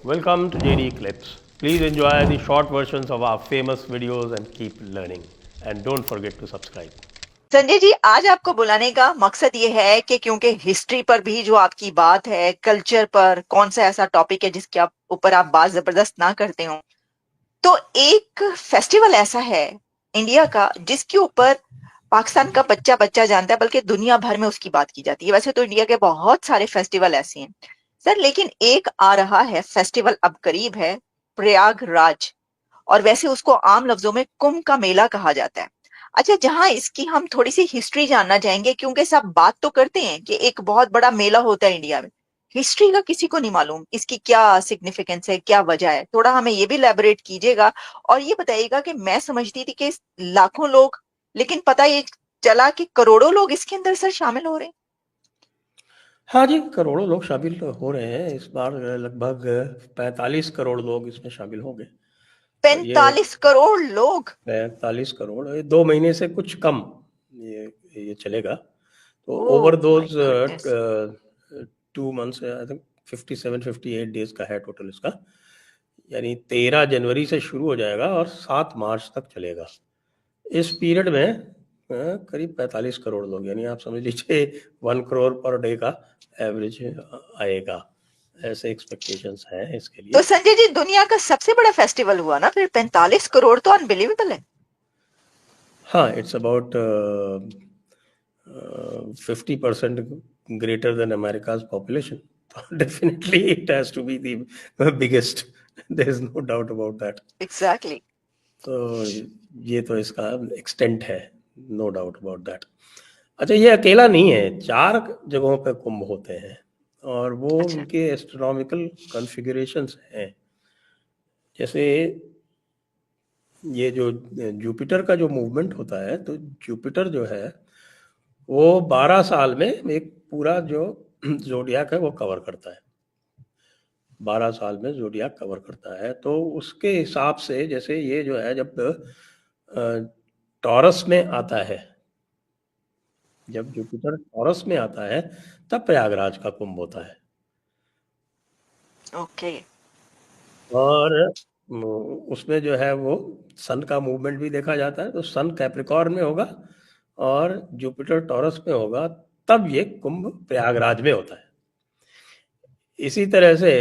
Welcome to JD Clips. Please enjoy the short versions of our famous videos and keep learning. And don't forget to subscribe. Sanjay ji, आज आपको बुलाने का मकसद ये है कि क्योंकि हिस्ट्री पर भी जो आपकी बात है, कल्चर पर कौन सा ऐसा टॉपिक है जिसके ऊपर आप बात जबरदस्त ना करते हो। तो एक फेस्टिवल ऐसा है इंडिया का जिसके ऊपर पाकिस्तान का बच्चा बच्चा जानता है, बल्कि दुनिया भर में उसकी बात की जाती है। वैसे तो इंडिया के बहुत सारे फेस्टिवल ऐसे हैं सर, लेकिन एक आ रहा है फेस्टिवल, अब करीब है, प्रयागराज। और वैसे उसको आम लफ्जों में कुंभ का मेला कहा जाता है। अच्छा, जहां इसकी हम थोड़ी सी हिस्ट्री जानना चाहेंगे, क्योंकि सब बात तो करते हैं कि एक बहुत बड़ा मेला होता है इंडिया में। हिस्ट्री का किसी को नहीं मालूम इसकी क्या सिग्निफिकेंस है, क्या वजह है। थोड़ा हमें ये भी इलेबोरेट कीजिएगा और ये बताइएगा कि मैं समझती थी कि लाखों लोग, लेकिन पता ये चला कि करोड़ों लोग इसके अंदर सर शामिल हो रहे हैं। हाँ जी, करोड़ों लोग शामिल हो रहे हैं इस बार। लगभग 45 करोड़ लोग इसमें शामिल होंगे। और ये 45 करोड़ लोग। 45 करोड़, ये 2 महीने से कुछ कम ये चलेगा। तो oh over my those goodness. 2 months, I think 57-58 days का है टोटल इसका। यानी 13 जनवरी से शुरू हो जाएगा और 7 मार्च तक चलेगा। इस पीरियड में करीब 45 करोड़ लोग, यानी आप समझ लीजिए 1 करोड़ पर डे का एवरेज आएगा। ऐसे एक्सपेक्टेशंस हैं इसके तो लिए। संजय जी, दुनिया का सबसे बड़ा फेस्टिवल हुआ ना फिर, 45 करोड़ तो अनबिलीवेबल है। हाँ, it's about 50% greater than America's population. Definitely it has to be the biggest. There is no doubt about that. Exactly. तो ये तो इसका एक्सटेंट है, नो डाउट अबाउट दैट। अच्छा, ये अकेला नहीं है, 4 जगहों पे कुंभ होते हैं और वो अच्छा। उनके एस्ट्रोनॉमिकल कॉन्फ़िगरेशंस हैं। जैसे ये जो जुपिटर का जो मूवमेंट होता है, तो जुपिटर जो है वो 12 साल में एक पूरा जो ज़ोडियाक है वो कवर करता है। 12 साल में ज़ोडियाक कवर करता है। तो उसके हिसाब से जैसे ये जो है, जब टॉरस में आता है, जब जुपिटर टॉरस में आता है तब प्रयागराज का कुंभ होता है। ओके। और उसमें जो है वो सन का मूवमेंट भी देखा जाता है। तो सन कैप्रिकॉर्न में होगा और जुपिटर टॉरस में होगा, तब ये कुंभ प्रयागराज में होता है। इसी तरह से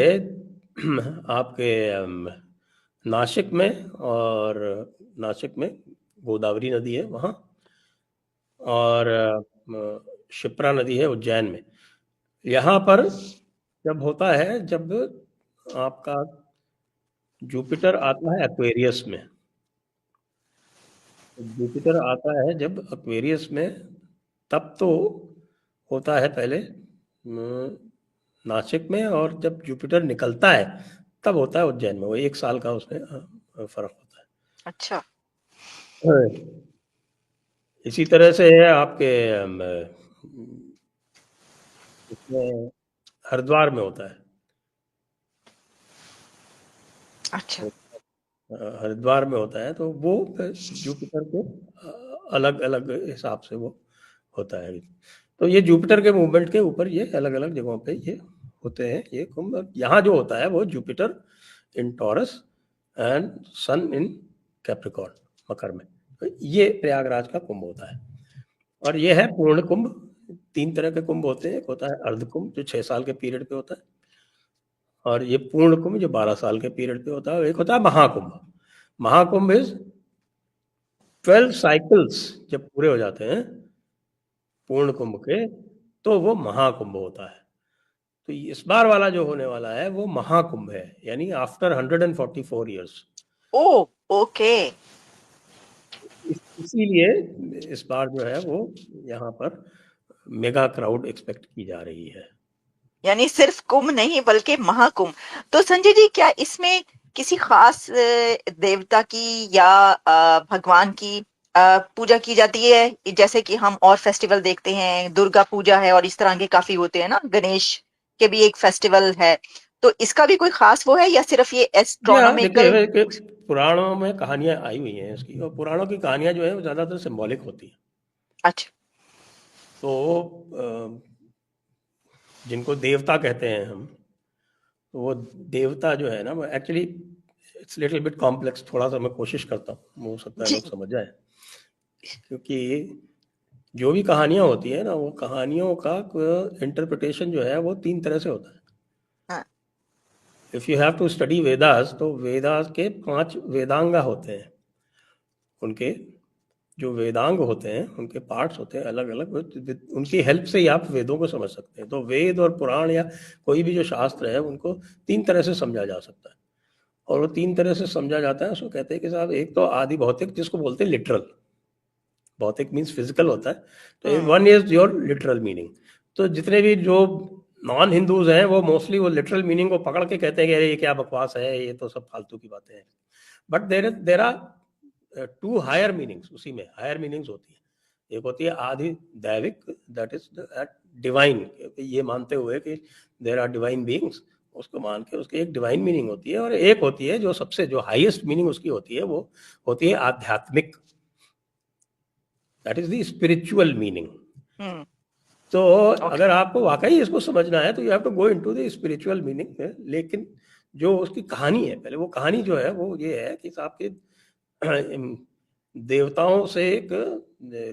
आपके नासिक में, और नासिक में गोदावरी नदी है वहाँ, और शिप्रा नदी है उज्जैन में। यहाँ पर जब होता है, जब आपका जुपिटर आता है एक्वेरियस में, जुपिटर आता है जब एक्वेरियस में, तब तो होता है पहले नासिक में, और जब जुपिटर निकलता है तब होता है उज्जैन में। वो 1 साल का उसमें फर्क होता अच्छा। है। इसी तरह से है आपके इसमें हरिद्वार में होता है। अच्छा। तो हरिद्वार में होता है, तो वो जुपिटर के अलग अलग हिसाब से वो होता है। तो ये जुपिटर के मूवमेंट के ऊपर ये अलग अलग जगहों पे ये होते हैं ये कुंभ। यहाँ जो होता है वो Jupiter in Taurus and sun in Capricorn, मकर में। तो ये प्रयागराज का कुंभ होता है। और ये है पूर्ण कुंभ। 3 तरह के कुंभ होते हैं। एक होता है अर्ध कुंभ जो 6 साल के पीरियड पे होता है, और ये पूर्ण कुंभ जो 12 साल के पीरियड पे होता है। और एक होता है महाकुंभ। महाकुंभ इज 12 साइकिल्स जब पूरे हो जाते हैं पूर्ण कुंभ के, तो वो महाकुंभ होता है। तो इस बार वाला जो होने वाला है वो महाकुंभ है, यानी आफ्टर 144 ईयर्स। ओ। ओके। इसीलिए इस बार जो है वो यहाँ पर मेगा क्राउड एक्सपेक्ट की जा रही है। यानी सिर्फ कुंभ नहीं बल्कि महाकुंभ। तो संजय जी, क्या इसमें किसी खास देवता की या भगवान की पूजा की जाती है, जैसे कि हम और फेस्टिवल देखते हैं, दुर्गा पूजा है और इस तरह के काफी होते हैं ना, गणेश के भी एक फेस्टिवल है। तो इसका भी कोई खास वो है या सिर्फ ये जी हाँ, एस्ट्रोनॉमिकल? देखिए पुराणों में कहानियां आई हुई हैं इसकी, और पुराणों की कहानियां जो है वो ज़्यादातर सिंबॉलिक होती हैं। अच्छा। तो जिनको देवता कहते हैं हम, तो वो देवता जो है ना, वो actually it's little bit complex, थोड़ा सा मैं कोशिश करता हूँ, हो सकता है जी। लोग समझ जाए। क्योंकि जो भी कहानियां होती है ना, वो कहानियों का इंटरप्रिटेशन जो है वो 3 तरह से होता है। हाँ। If you have to study Vedas, तो वेदास के 5 वेदांगा होते हैं। उनके जो वेदांग होते हैं, उनके पार्ट्स होते हैं अलग अलग, उनकी हेल्प से ही आप वेदों को समझ सकते हैं। तो वेद और पुराण या कोई भी जो शास्त्र है, उनको 3 तरह से समझा जा सकता है। और वो 3 तरह से समझा जाता है। उसको कहते हैं कि साहब, एक तो आदि भौतिक, जिसको बोलते हैं लिटरल। भौतिक मीन्स फिजिकल होता है। तो एक one is your literal meaning. तो जितने भी जो नॉन हिंदूज हैं, वो मोस्टली वो लिटरल मीनिंग को पकड़ के कहते हैं कि अरे ये क्या बकवास है, ये तो सब फालतू की बातें हैं। But there are 2 higher meanings, उसी में हायर मीनिंग्स होती है। एक होती है आदि दैविक, दैट इज डिवाइन। ये मानते हुए कि देर आर डिवाइन बीइंग्स, उसको मान के उसकी एक डिवाइन मीनिंग होती है। और एक होती है जो सबसे जो हाईएस्ट मीनिंग उसकी होती है, वो होती है आध्यात्मिक, that is the spiritual meaning. Hmm. तो ओके। अगर आपको वाकई इसको समझना है, तो you have to go into the spiritual meaning. लेकिन जो उसकी कहानी है, पहले वो कहानी जो है वो ये है कि साहब के देवताओं से एक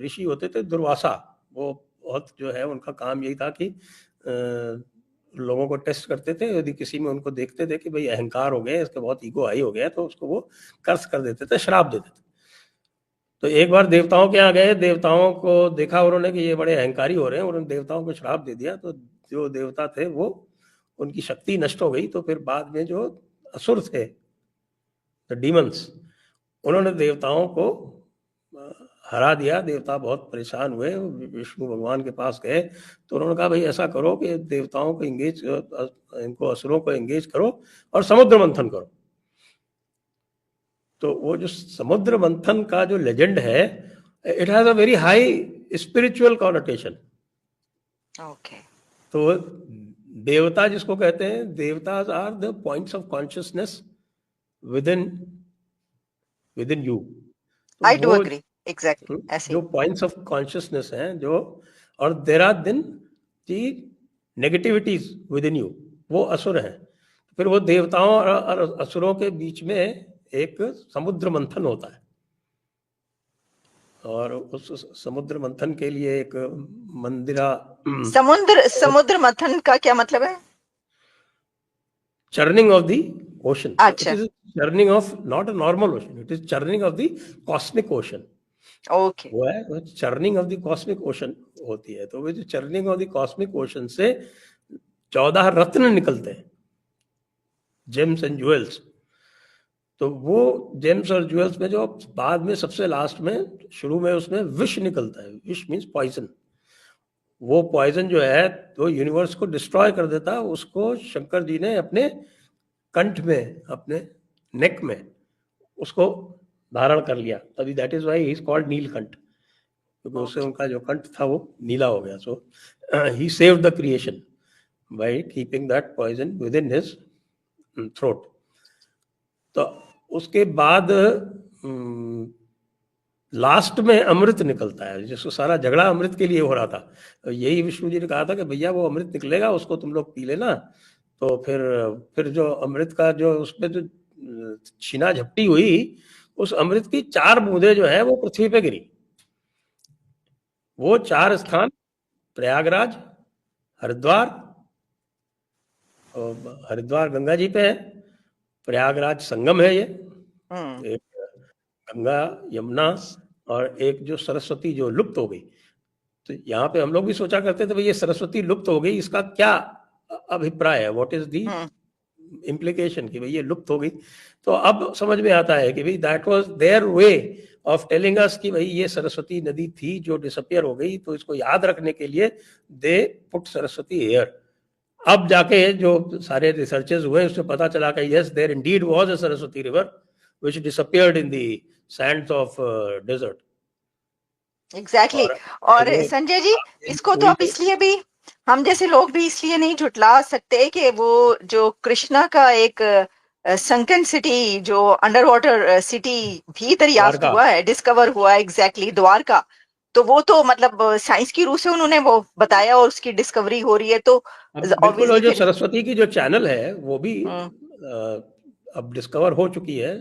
ऋषि होते थे, दुर्वासा। वो बहुत जो है, उनका काम यही था कि लोगों को टेस्ट करते थे। यदि किसी में उनको देखते थे कि भाई अहंकार हो गया, इसका बहुत ईगो हाई हो गया, तो उसको वो कर्स कर देते थे, श्राप देते थे। तो एक बार देवताओं के यहाँ गए, देवताओं को देखा उन्होंने कि ये बड़े अहंकारी हो रहे हैं, उन्होंने देवताओं को श्राप दे दिया। तो जो देवता थे, वो उनकी शक्ति नष्ट हो गई। तो फिर बाद में जो असुर थे, द डीमंस, उन्होंने देवताओं को हरा दिया। देवता बहुत परेशान हुए, विष्णु भगवान के पास गए। तो उन्होंने कहा भाई ऐसा करो कि देवताओं को एंगेज, इनको असुरों को एंगेज करो और समुद्र मंथन करो। तो वो जो समुद्र मंथन का जो लेजेंड है, it has a very high spiritual connotation. Okay. तो देवता जिसको कहते हैं, देवताज are the points of consciousness within within you. तो आई डू वो अग्री। एग्जैक्टली ऐसे जो ही। पॉइंट्स ऑफ कॉन्शियसनेस हैं जो, और देर आर दिन दी नेगेटिविटीज विद इन यू, वो असुर हैं। फिर वो देवताओं और असुरों के बीच में एक समुद्र मंथन होता है। और उस समुद्र मंथन के लिए एक मंदिरा समुद्र समुद्र मंथन का क्या मतलब है? churning of the ocean. So it अच्छा। is a churning of not a normal ocean, it is churning of the cosmic ocean. Okay. वो है, वो churning of the cosmic ocean होती है। तो वो जो churning of the cosmic ocean से 14 रत्न निकलते हैं, जेम्स एंड ज्वेल्स। तो वो जेम्स और ज्वेल्स में जो बाद में सबसे लास्ट में, शुरू में उसमें विष निकलता है। विष मीन्स पॉइजन। वो पॉइजन जो है, तो यूनिवर्स को डिस्ट्रॉय कर देता है। उसको शंकर जी ने अपने कंठ में, अपने नेक में उसको धारण कर लिया। तभी that is why he is called Neelkanth, क्योंकि उससे ओके। उनका जो कंठ था वो नीला हो गया। So he saved the creation by keeping that poison within his throat. तो उसके बाद लास्ट में अमृत निकलता है, जिसको सारा झगड़ा अमृत के लिए हो रहा था। तो यही विष्णु जी ने कहा था कि भैया वो अमृत निकलेगा, उसको तुम लोग पी लेना। तो फिर जो अमृत का जो उसमें जो छीना झपटी हुई, उस अमृत की 4 बूंदें जो है वो पृथ्वी पे गिरी। वो 4 ओके। स्थान प्रयागराज, हरिद्वार, और हरिद्वार गंगा जी पे है, प्रयागराज संगम है ये, हम्म। एक गंगा यमुना, और एक जो सरस्वती जो लुप्त हो गई। तो यहाँ पे हम लोग भी सोचा करते थे भाई ये सरस्वती लुप्त हो गई, इसका क्या अभिप्राय है, what is the hmm. Implication कि भाई ये लुप्त हो गई। तो अब समझ में आता है कि भाई that was their way of telling us कि भाई ये सरस्वती नदी थी जो डिसअपियर हो गई। तो इसको याद रखने के लिए दे पुट सरस्वती हियर। अब जाके जो सारे रिसर्चेस हुए, उसमें पता चला कि yes, there indeed was a Saraswati river which disappeared in the sands of desert. Exactly. और और वो संजय जी, इसको तो पूरी आप इसलिए भी, हम जैसे लोग भी इसलिए नहीं झुटला सकते कि वो जो कृष्णा का एक संकन सिटी, जो अंडर वाटर सिटी भी दरियाफ्त द्वारका, हुआ है, डिस्कवर हुआ है, एग्जैक्टली द्वारका। तो वो तो मतलब साइंस की रूह से उन्होंने वो बताया और उसकी डिस्कवरी हो रही है, तो अब बिल्कुल, और ऑब्वियसली जो फिर सरस्वती की जो चैनल है वो भी अब डिस्कवर हो चुकी है।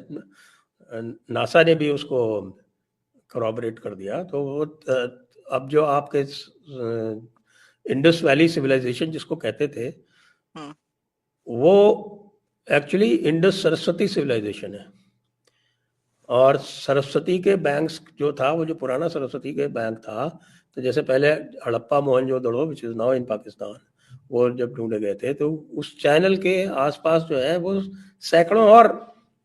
नासा ने भी उसको corroborate कर दिया। तो वो अब जो आपके इंडस वैली सिविलाइजेशन जिसको कहते थे, वो एक्चुअली इंडस सरस्वती सिविलाइजेशन है। और सरस्वती के बैंक्स जो था, वो जो पुराना सरस्वती के बैंक था, तो जैसे पहले Harappa Mohenjodaro which is now in Pakistan, वो जब ढूंढे गए थे, तो उस चैनल के आसपास जो है वो सैकड़ों और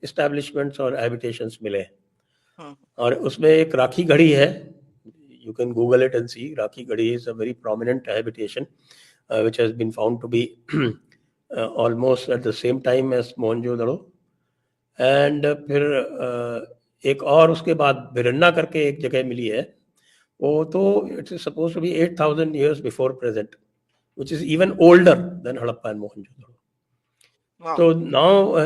इस्टेब्लिशमेंट्स और हैबिटेशंस मिले। और उसमें एक राखी गढ़ी है, you can google it and see. Rakhi Gadi is a very prominent habitation which has been found to be almost at the same time as Mohenjo-daro. And फिर एक और उसके बाद बिरन्ना करके एक जगह मिली है, वो तो it is suppose to be 8,000 years before present, which is even older than Harappa and Mohenjo-daro. So now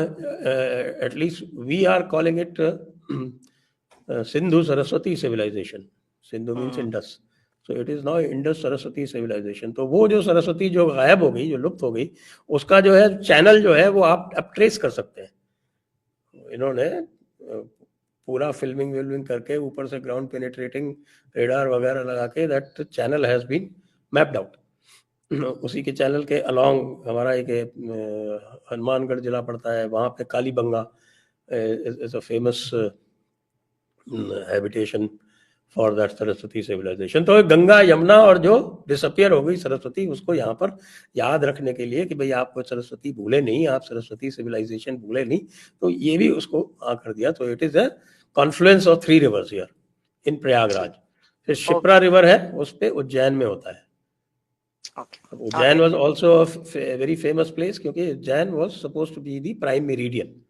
at least we are calling it Sindhu Saraswati civilization. Sindhu means Indus. So it is now Indus Saraswati civilization. तो वो जो सरस्वती जो गायब हो गई, जो लुप्त हो गई, उसका जो है चैनल जो है वो आप अब ट्रेस कर सकते हैं। इन्होंने पूरा फिल्मिंग करके ऊपर से ग्राउंड पेनिट्रेटिंग रेडार वगैरह लगा के that channel has been mapped out. उसी के चैनल के अलोंग हमारा एक हनुमानगढ़ जिला पड़ता है, वहाँ पे Kalibangan is a famous habitation for that Saraswati civilisation. तो गंगा यमुना और जो डिसअपियर हो गई सरस्वती, उसको यहाँ पर याद रखने के लिए कि भाई आप सरस्वती भूले नहीं, आप सरस्वती सिविलाइजेशन भूले नहीं, तो ये भी उसको कर दिया। तो it is a Confluence of 3 rivers here in Prayagraj. फिर शिप्रा रिवर है, उस पे उज्जैन में होता है। Ujjain was also very famous place, क्योंकि Ujjain was suppose to be the prime meridian.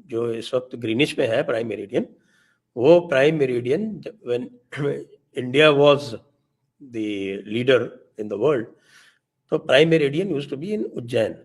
जो इस वक्त ग्रीनिश में है प्राइम मेरिडियन, वो prime meridian when India was the leader in the world, तो prime meridian used to be in Ujjain.